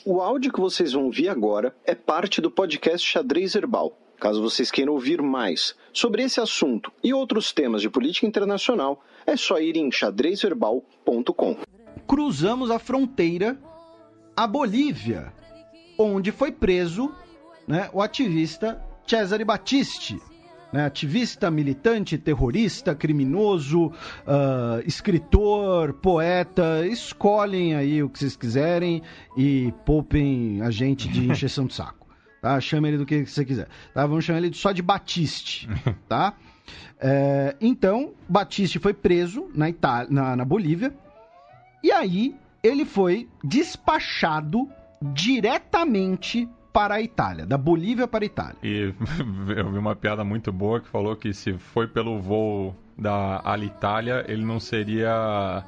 O áudio que vocês vão ouvir agora é parte do podcast Xadrez Herbal. Caso vocês queiram ouvir mais sobre esse assunto e outros temas de política internacional, é só ir em xadrezherbal.com. Cruzamos a fronteira à Bolívia, onde foi preso, né, o ativista Cesare Battisti, né, ativista, militante, terrorista, criminoso, escritor, poeta. Escolhem aí o que vocês quiserem e poupem a gente de encheção de saco. Tá? Chama ele do que você quiser. Tá? Vamos chamar ele só de Battisti. Tá? Então, Battisti foi preso na Bolívia e aí ele foi despachado diretamente para a Itália, da Bolívia para a Itália. E eu vi uma piada muito boa que falou que se foi pelo voo da Alitalia, ele não seria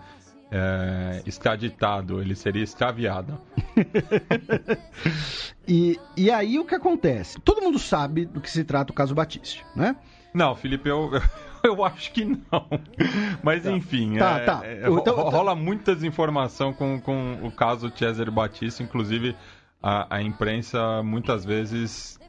extraditado, ele seria extraviado. E aí o que acontece? Todo mundo sabe do que se trata o caso Battisti, né? Não, Felipe, eu acho que não. Mas enfim, rola muita desinformação com o caso Cesare Battisti, inclusive a imprensa muitas vezes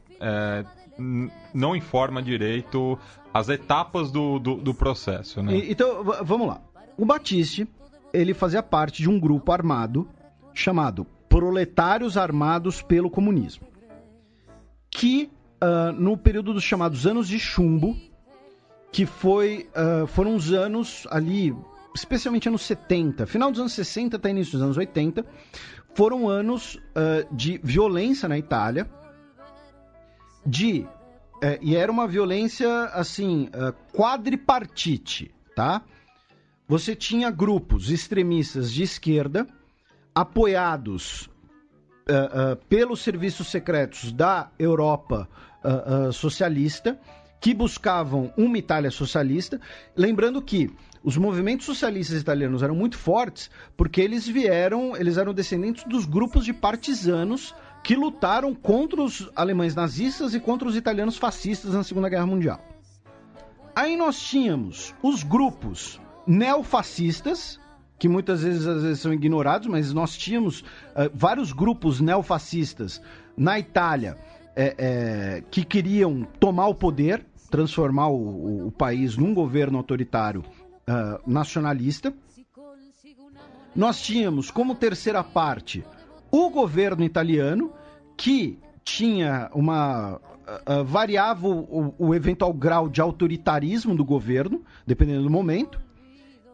não informa direito as etapas do processo, né? Então, vamos lá. O Battisti, ele fazia parte de um grupo armado chamado Proletários Armados pelo Comunismo, que no período dos chamados anos de chumbo, que foram os anos ali, especialmente anos 70, final dos anos 60 até início dos anos 80, foram anos de violência na Itália, e era uma violência, assim, quadripartite, tá? Você tinha grupos extremistas de esquerda, apoiados pelos serviços secretos da Europa socialista, que buscavam uma Itália socialista. Lembrando que os movimentos socialistas italianos eram muito fortes porque eles eram descendentes dos grupos de partisanos que lutaram contra os alemães nazistas e contra os italianos fascistas na Segunda Guerra Mundial. Aí nós tínhamos os grupos neofascistas, que muitas vezes são ignorados, mas nós tínhamos vários grupos neofascistas na Itália que queriam tomar o poder, transformar o país num governo autoritário nacionalista. Nós tínhamos como terceira parte o governo italiano, que tinha variava o eventual grau de autoritarismo do governo, dependendo do momento.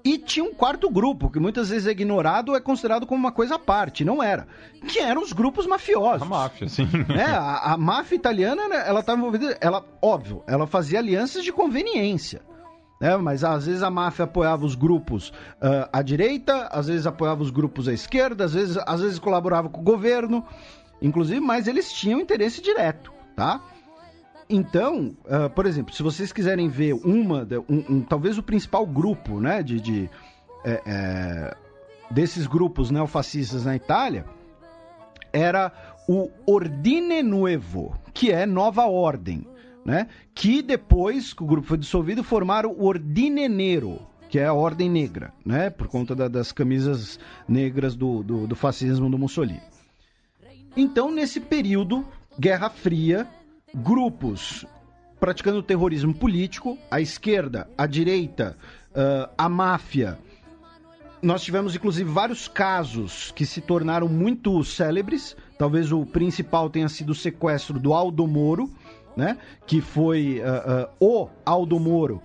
E tinha um quarto grupo, que muitas vezes é ignorado ou é considerado como uma coisa à parte. Não era. Que eram os grupos mafiosos. A máfia, sim. A máfia italiana, ela estava envolvida... ela fazia alianças de conveniência. Mas às vezes a máfia apoiava os grupos à direita, às vezes apoiava os grupos à esquerda, às vezes colaborava com o governo. Inclusive, mas eles tinham interesse direto, tá? Então, por exemplo, se vocês quiserem ver talvez o principal grupo, né, desses grupos neofascistas na Itália, era o Ordine Nuovo, que é Nova Ordem, né, que depois que o grupo foi dissolvido, formaram o Ordine Nero, que é a Ordem Negra, né, por conta das camisas negras do fascismo do Mussolini. Então, nesse período, Guerra Fria, grupos praticando terrorismo político, a esquerda, a direita, a máfia. Nós tivemos, inclusive, vários casos que se tornaram muito célebres. Talvez o principal tenha sido o sequestro do Aldo Moro, né? Que foi o Aldo Moro,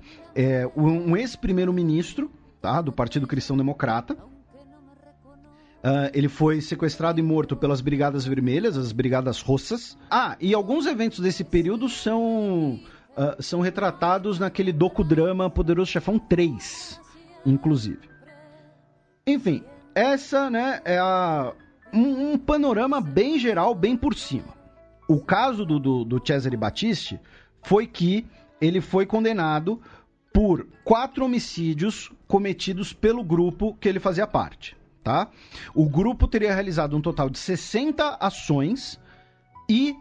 um ex-primeiro-ministro, tá? Do Partido Cristão Democrata. Ele foi sequestrado e morto pelas Brigadas Vermelhas, as Brigadas Rossas. E alguns eventos desse período são retratados naquele docudrama Poderoso Chefão 3, inclusive. Enfim, essa, né, é um panorama bem geral, bem por cima. O caso do Cesare Battisti foi que ele foi condenado por 4 homicídios cometidos pelo grupo que ele fazia parte. Tá? O grupo teria realizado um total de 60 ações e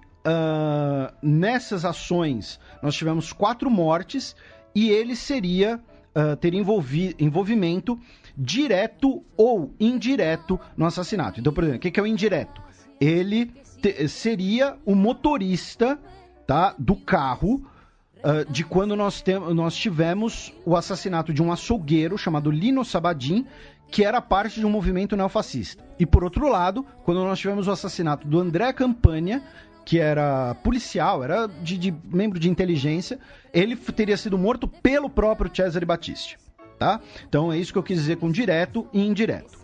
nessas ações nós tivemos 4 mortes e ele teria envolvimento direto ou indireto no assassinato. Então, por exemplo, o que é o indireto? ele seria o motorista, tá, do carro de quando nós tivemos o assassinato de um açougueiro chamado Lino Sabbadin, que era parte de um movimento neofascista. E por outro lado, quando nós tivemos o assassinato do André Campagna, que era policial, era de membro de inteligência, ele teria sido morto pelo próprio Cesare Battisti, tá? Então é isso que eu quis dizer com direto e indireto.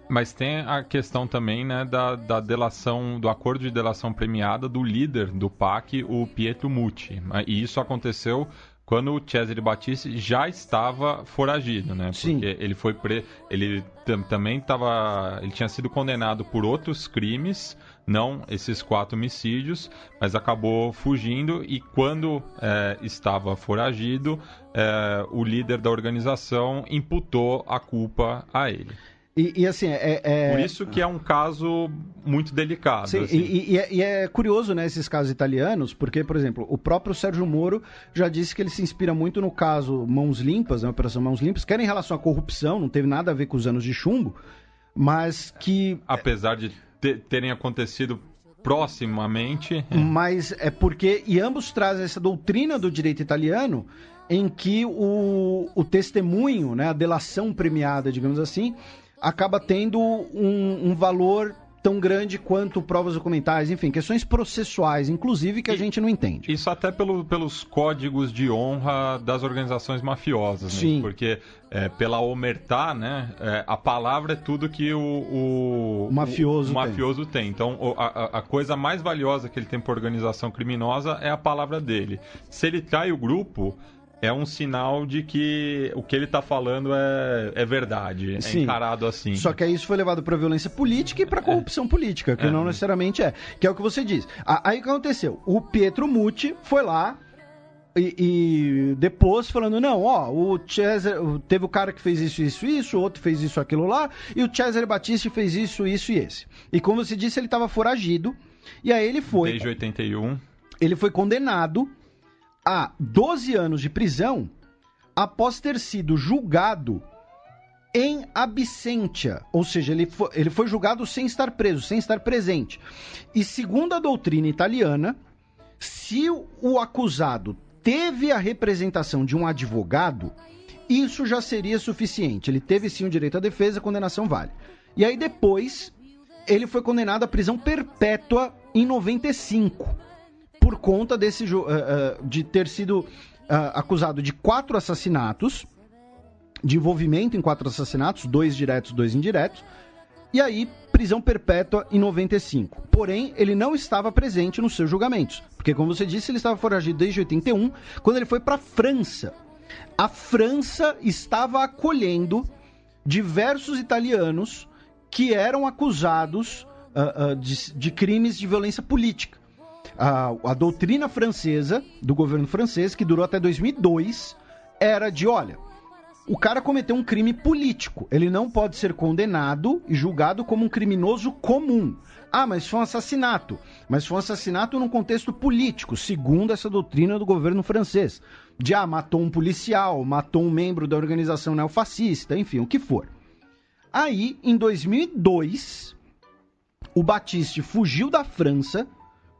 Mas tem a questão também, né, da delação, do acordo de delação premiada do líder do PAC, o Pietro Muti. E isso aconteceu quando o Cesare Battisti já estava foragido, né? Sim. Porque ele foi ele também estava, ele tinha sido condenado por outros crimes, não esses 4 homicídios, mas acabou fugindo e quando estava foragido, o líder da organização imputou a culpa a ele. E assim, Por isso que é um caso muito delicado. Sim, assim. E é curioso, né, esses casos italianos, porque, por exemplo, o próprio Sérgio Moro já disse que ele se inspira muito no caso Mãos Limpas, né, Operação Mãos Limpas, que era em relação à corrupção, não teve nada a ver com os anos de chumbo, mas que... Apesar de terem acontecido proximamente... Mas é porque... E ambos trazem essa doutrina do direito italiano em que o testemunho, né, a delação premiada, digamos assim, acaba tendo um valor tão grande quanto provas documentais, enfim, questões processuais, inclusive, que a gente não entende. Isso até pelos códigos de honra das organizações mafiosas, né? Sim. Porque pela omertá, né, a palavra é tudo que o mafioso tem. Então, a coisa mais valiosa que ele tem por organização criminosa é a palavra dele. Se ele trai o grupo... É um sinal de que o que ele está falando é verdade, Sim. É encarado assim. Só que aí isso foi levado para violência política e para corrupção política, que não necessariamente é. Que é o que você diz. Aí o que aconteceu? O Pietro Muti foi lá e depois falando, não, o Cesare, teve o cara que fez isso, o outro fez isso, aquilo lá, e o Cesare Battisti fez isso e esse. E como você disse, ele estava foragido, e aí ele foi... Desde 81. Ele foi condenado a 12 anos de prisão após ter sido julgado em absentia, ou seja, ele foi julgado sem estar preso, sem estar presente. E segundo a doutrina italiana, se o acusado teve a representação de um advogado, isso já seria suficiente. Ele teve sim o direito à defesa, a condenação vale. E aí depois, ele foi condenado à prisão perpétua em 95. Por conta de ter sido acusado de 4 assassinatos, de envolvimento em 4 assassinatos, 2 diretos, 2 indiretos, e aí prisão perpétua em 95. Porém, ele não estava presente nos seus julgamentos, porque, como você disse, ele estava foragido desde 81, quando ele foi para a França. A França estava acolhendo diversos italianos que eram acusados de crimes de violência política. A doutrina francesa, do governo francês, que durou até 2002, era de, olha, o cara cometeu um crime político, ele não pode ser condenado e julgado como um criminoso comum. Mas foi um assassinato. Mas foi um assassinato num contexto político, segundo essa doutrina do governo francês. De, matou um policial, matou um membro da organização neofascista, enfim, o que for. Aí, em 2002, o Battisti fugiu da França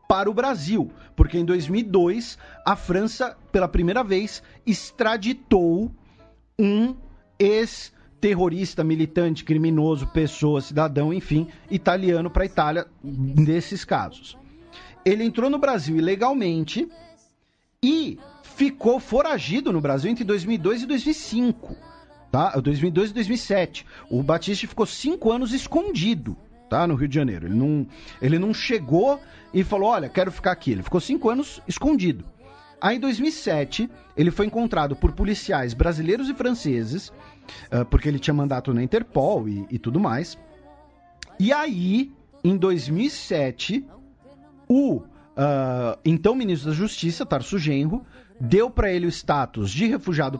para o Brasil, porque em 2002 a França, pela primeira vez, extraditou um ex-terrorista, militante, criminoso, pessoa, cidadão, enfim, italiano para a Itália, nesses casos. Ele entrou no Brasil ilegalmente e ficou foragido no Brasil entre 2002 e 2005, tá? 2002 e 2007. O Battisti ficou 5 anos escondido, tá? No Rio de Janeiro. Ele não chegou e falou, olha, quero ficar aqui. Ele ficou 5 anos escondido. Aí, em 2007, ele foi encontrado por policiais brasileiros e franceses, porque ele tinha mandato na Interpol e tudo mais. E aí, em 2007, o então ministro da Justiça, Tarso Genro, deu para ele o status de refugiado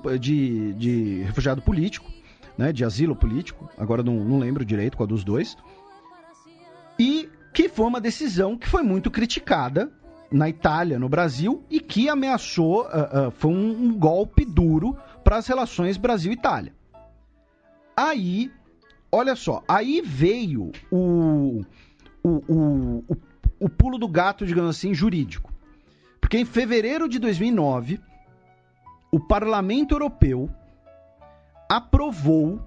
político, né, de asilo político, agora não lembro direito qual dos dois, e que foi uma decisão que foi muito criticada na Itália, no Brasil, e que ameaçou, foi um golpe duro para as relações Brasil-Itália. Aí, olha só, aí veio o pulo do gato, digamos assim, jurídico. Porque em fevereiro de 2009, o Parlamento Europeu aprovou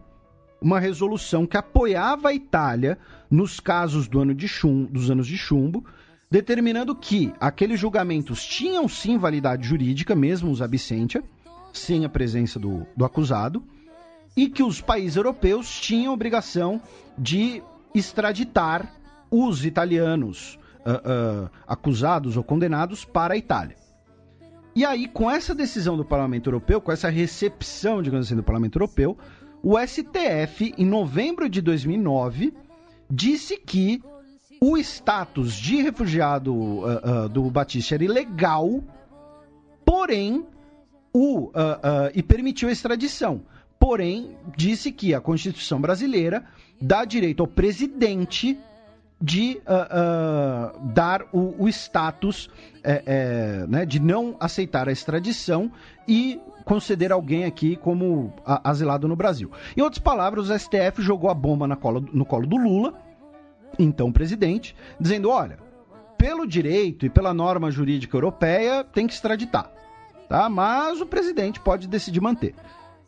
uma resolução que apoiava a Itália nos casos dos anos de chumbo, determinando que aqueles julgamentos tinham sim validade jurídica, mesmo os absentia, sem a presença do acusado, e que os países europeus tinham a obrigação de extraditar os italianos acusados ou condenados para a Itália. E aí, com essa decisão do Parlamento Europeu, com essa recepção, digamos assim, do Parlamento Europeu, o STF, em novembro de 2009, disse que o status de refugiado do Battisti era ilegal, porém, e permitiu a extradição. Porém, disse que a Constituição brasileira dá direito ao presidente de dar o status né, de não aceitar a extradição e conceder alguém aqui como asilado no Brasil. Em outras palavras, o STF jogou a bomba no colo do Lula, então presidente, dizendo, olha, pelo direito e pela norma jurídica europeia tem que extraditar, tá? Mas o presidente pode decidir manter.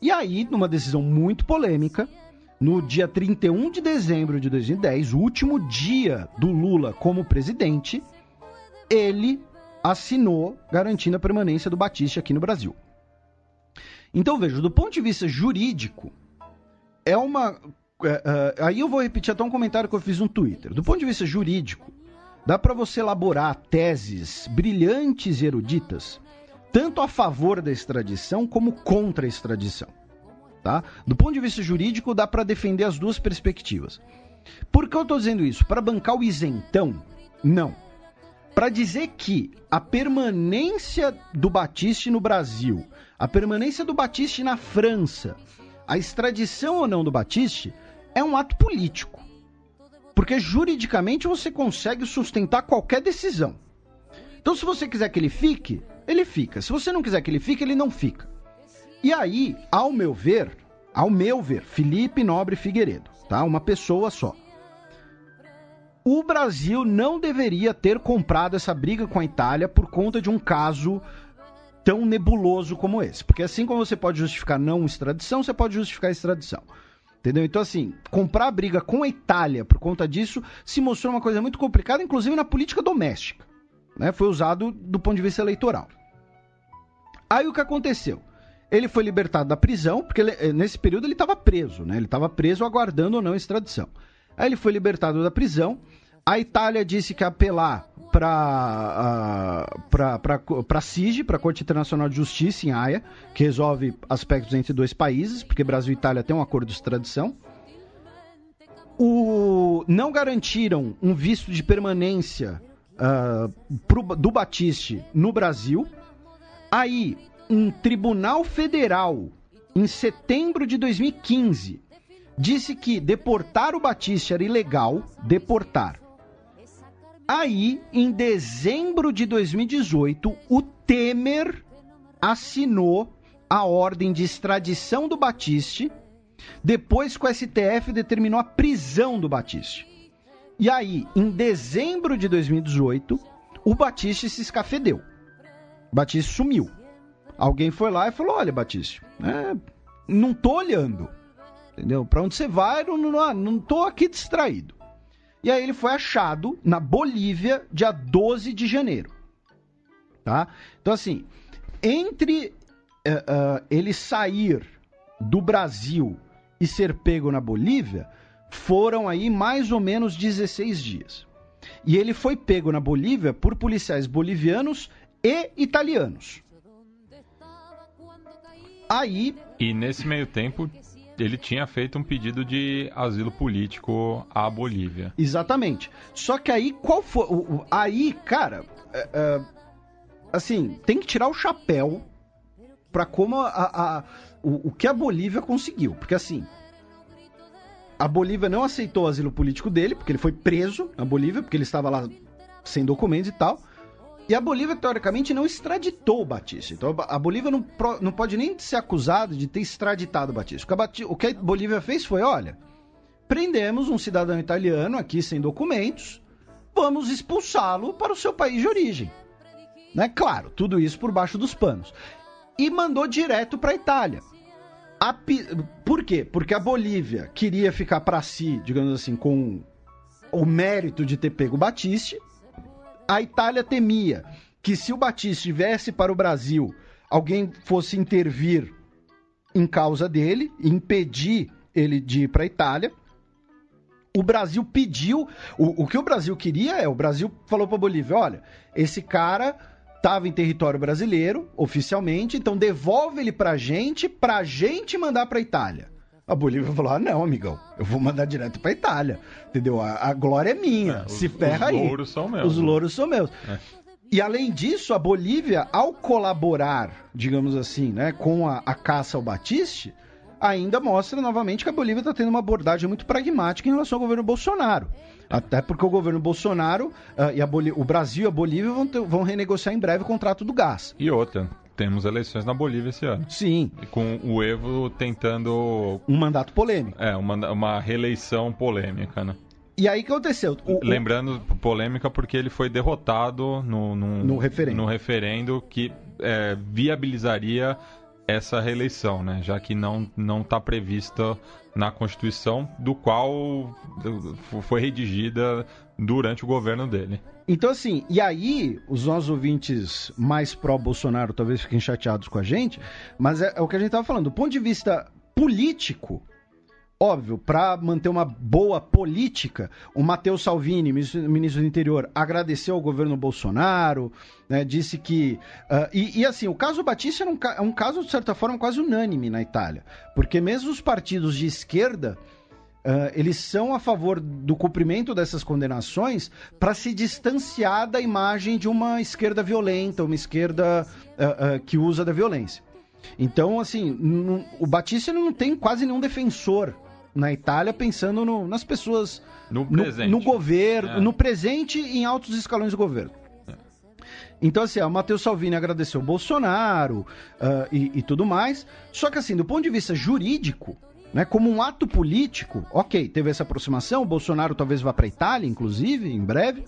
E aí, numa decisão muito polêmica, no dia 31 de dezembro de 2010, o último dia do Lula como presidente, ele assinou garantindo a permanência do Battisti aqui no Brasil. Então, veja, do ponto de vista jurídico, é uma... aí eu vou repetir até um comentário que eu fiz no Twitter. Do ponto de vista jurídico, dá para você elaborar teses brilhantes e eruditas, tanto a favor da extradição como contra a extradição. Tá? Do ponto de vista jurídico, dá para defender as duas perspectivas. Por que eu estou dizendo isso? Para bancar o isentão? Não. Para dizer que a permanência do Battisti no Brasil, a permanência do Battisti na França, a extradição ou não do Battisti, é um ato político. Porque juridicamente você consegue sustentar qualquer decisão. Então, se você quiser que ele fique, ele fica. Se você não quiser que ele fique, ele não fica. E aí, ao meu ver, Felipe Nobre Figueiredo, tá? Uma pessoa só. O Brasil não deveria ter comprado essa briga com a Itália por conta de um caso tão nebuloso como esse. Porque assim como você pode justificar não extradição, você pode justificar extradição. Entendeu? Então, assim, comprar a briga com a Itália por conta disso se mostrou uma coisa muito complicada, inclusive na política doméstica. Né? Foi usado do ponto de vista eleitoral. Aí o que aconteceu? Ele foi libertado da prisão, porque nesse período ele estava preso, né? Ele estava preso aguardando ou não extradição. Aí ele foi libertado da prisão, a Itália disse que ia apelar para a CIJ, para a Corte Internacional de Justiça em Haia, que resolve aspectos entre dois países, porque Brasil e Itália têm um acordo de extradição. Não garantiram um visto de permanência do Battisti no Brasil. Aí, um tribunal federal, em setembro de 2015, disse que deportar o Battisti era ilegal, deportar. Aí, em dezembro de 2018, o Temer assinou a ordem de extradição do Battisti, depois que o STF determinou a prisão do Battisti. E aí, em dezembro de 2018, o Battisti se escafedeu. O Battisti sumiu. Alguém foi lá e falou, olha, Battisti, não tô olhando, entendeu? Pra onde você vai, não tô aqui distraído. E aí ele foi achado na Bolívia, dia 12 de janeiro, tá? Então, assim, entre ele sair do Brasil e ser pego na Bolívia, foram aí mais ou menos 16 dias. E ele foi pego na Bolívia por policiais bolivianos e italianos. Aí... E nesse meio tempo, ele tinha feito um pedido de asilo político à Bolívia. Exatamente. Só que aí, qual foi... Aí, cara, assim, tem que tirar o chapéu pra como o que a Bolívia conseguiu. Porque, assim, a Bolívia não aceitou o asilo político dele, porque ele foi preso na Bolívia, porque ele estava lá sem documentos e tal. E a Bolívia, teoricamente, não extraditou o Battisti. Então, a Bolívia não pode nem ser acusada de ter extraditado o Battisti. O que a Bolívia fez foi, olha, prendemos um cidadão italiano aqui sem documentos, vamos expulsá-lo para o seu país de origem. Né? Claro, tudo isso por baixo dos panos. E mandou direto para a Itália. Por quê? Porque a Bolívia queria ficar para si, digamos assim, com o mérito de ter pego o Battisti. A Itália temia que se o Battisti viesse para o Brasil, alguém fosse intervir em causa dele, impedir ele de ir para a Itália. O Brasil pediu, o que o Brasil queria o Brasil falou para a Bolívia, olha, esse cara estava em território brasileiro, oficialmente, então devolve ele pra gente mandar pra Itália. A Bolívia falou, não, amigão, eu vou mandar direto pra Itália, entendeu? A glória é minha, se ferra aí. Os louros são meus. Os louros são meus. E além disso, a Bolívia, ao colaborar, digamos assim, né, com a caça ao Battisti, ainda mostra novamente que a Bolívia está tendo uma abordagem muito pragmática em relação ao governo Bolsonaro. Até porque o governo Bolsonaro o Brasil e a Bolívia vão renegociar em breve o contrato do gás. E outra, temos eleições na Bolívia esse ano. Sim. Com o Evo tentando... Um mandato polêmico. Uma reeleição polêmica, né? E aí o que aconteceu? Lembrando, polêmica porque ele foi derrotado no referendo que viabilizaria essa reeleição, né? Já que não está prevista na Constituição, do qual foi redigida durante o governo dele. Então, assim, e aí os nossos ouvintes mais pró-Bolsonaro talvez fiquem chateados com a gente, mas é o que a gente estava falando. Do ponto de vista político, óbvio, para manter uma boa política, o Matteo Salvini, ministro do Interior, agradeceu ao governo Bolsonaro, né, disse que... assim, o caso Battisti é um caso, de certa forma, quase unânime na Itália, porque mesmo os partidos de esquerda, eles são a favor do cumprimento dessas condenações para se distanciar da imagem de uma esquerda violenta, uma esquerda que usa da violência. Então, assim, o Battisti não tem quase nenhum defensor na Itália, pensando nas pessoas, no governo, no presente e em altos escalões do governo. Então, assim, o Matteo Salvini agradeceu o Bolsonaro e tudo mais, só que, assim, do ponto de vista jurídico, né, como um ato político, ok, teve essa aproximação, o Bolsonaro talvez vá para a Itália, inclusive, em breve,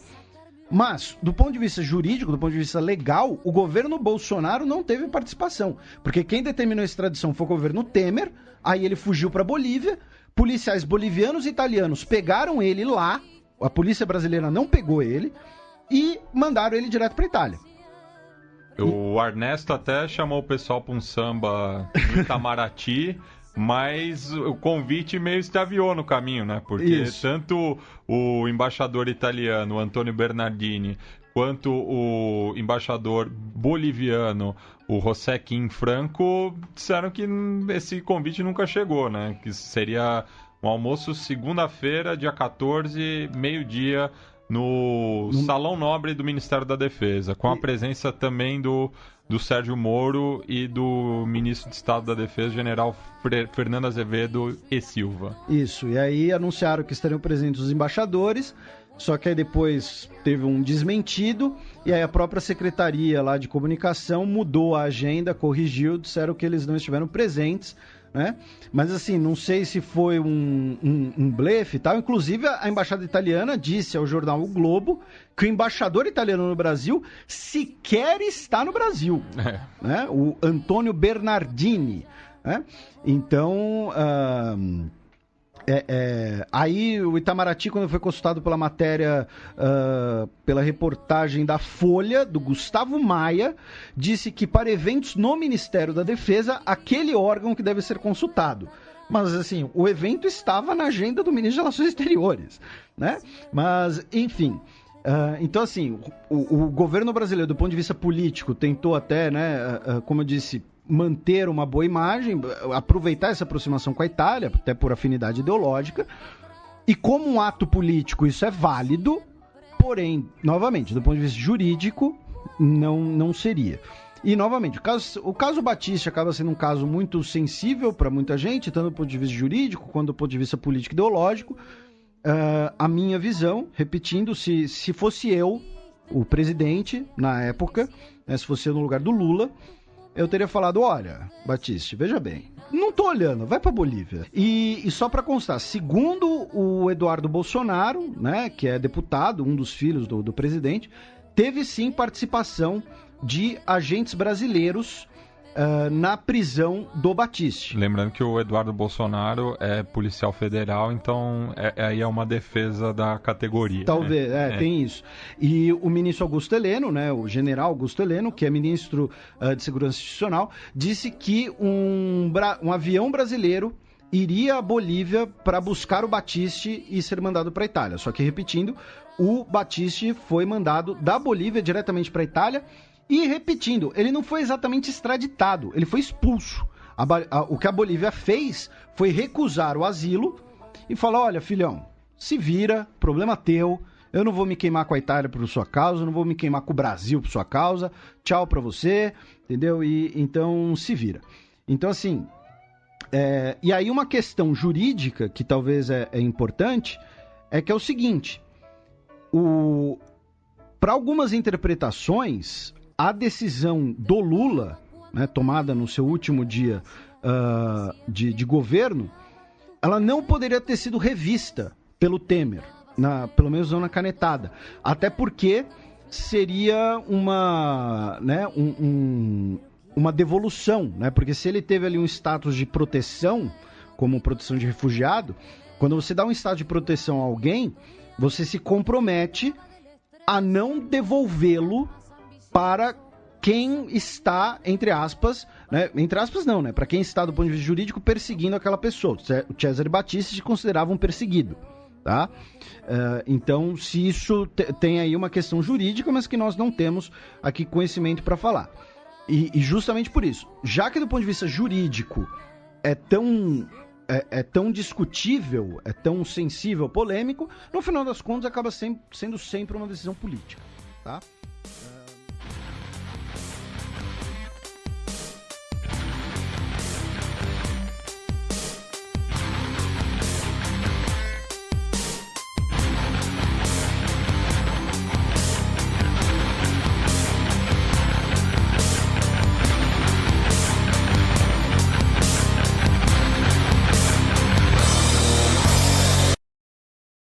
mas, do ponto de vista jurídico, do ponto de vista legal, o governo Bolsonaro não teve participação, porque quem determinou a extradição foi o governo Temer, aí ele fugiu para a Bolívia, policiais bolivianos e italianos pegaram ele lá, a polícia brasileira não pegou ele, e mandaram ele direto para a Itália. O Ernesto até chamou o pessoal para um samba no Itamaraty, mas o convite meio extraviou no caminho, né? Porque tanto o embaixador italiano, Antonio Bernardini, quanto o embaixador boliviano, o José Kim Franco, disseram que esse convite nunca chegou, né? Que seria um almoço segunda-feira, dia 14, meio-dia, no Salão Nobre do Ministério da Defesa, com a presença também do Sérgio Moro e do ministro de Estado da Defesa, general Fernando Azevedo e Silva. Isso, e aí anunciaram que estariam presentes os embaixadores, só que aí depois teve um desmentido, e aí a própria Secretaria lá de Comunicação mudou a agenda, corrigiu, disseram que eles não estiveram presentes, né? Mas assim, não sei se foi um blefe e tal. Inclusive, a embaixada italiana disse ao jornal O Globo que o embaixador italiano no Brasil sequer está no Brasil, né? O Antonio Bernardini, né? Então, aí o Itamaraty, quando foi consultado pela matéria, pela reportagem da Folha, do Gustavo Maia, disse que para eventos no Ministério da Defesa, aquele órgão que deve ser consultado. Mas, assim, o evento estava na agenda do Ministro das Relações Exteriores, né? Mas, enfim... então, assim, o governo brasileiro, do ponto de vista político, tentou até, né, como eu disse, manter uma boa imagem, aproveitar essa aproximação com a Itália, até por afinidade ideológica, e como um ato político isso é válido, porém, novamente, do ponto de vista jurídico, não seria. E, novamente, o caso Battisti acaba sendo um caso muito sensível para muita gente, tanto do ponto de vista jurídico quanto do ponto de vista político e ideológico. A minha visão, repetindo, se fosse eu, o presidente, na época, né, se fosse eu no lugar do Lula, eu teria falado, olha, Batiste, veja bem, não tô olhando, vai pra Bolívia. E só pra constar, segundo o Eduardo Bolsonaro, né, que é deputado, um dos filhos do presidente, teve sim participação de agentes brasileiros na prisão do Batiste. Lembrando que o Eduardo Bolsonaro é policial federal, então aí é uma defesa da categoria. Talvez, tem isso. E o ministro Augusto Heleno, né, o general Augusto Heleno, que é ministro de Segurança Institucional, disse que um avião brasileiro iria à Bolívia para buscar o Batiste e ser mandado para a Itália. Só que, repetindo, o Batiste foi mandado da Bolívia diretamente para a Itália. E, repetindo, ele não foi exatamente extraditado, ele foi expulso. O que a Bolívia fez foi recusar o asilo e falar, olha, filhão, se vira, problema teu, eu não vou me queimar com a Itália por sua causa, não vou me queimar com o Brasil por sua causa, tchau pra você, entendeu? E então se vira. Então, assim, e aí uma questão jurídica que talvez é importante, é que é o seguinte, para algumas interpretações, a decisão do Lula, né, tomada no seu último dia de governo, ela não poderia ter sido revista pelo Temer, pelo menos não na canetada. Até porque seria uma devolução, né? Porque se ele teve ali um status de proteção, como proteção de refugiado, quando você dá um status de proteção a alguém, você se compromete a não devolvê-lo para quem está, entre aspas, né? Entre aspas não, né? Para quem está, do ponto de vista jurídico, perseguindo aquela pessoa. O Cesare Battisti se considerava um perseguido, tá? Então, se isso tem aí uma questão jurídica, mas que nós não temos aqui conhecimento para falar. E justamente por isso, já que do ponto de vista jurídico é tão discutível, é tão sensível, polêmico, no final das contas acaba sendo sempre uma decisão política, tá?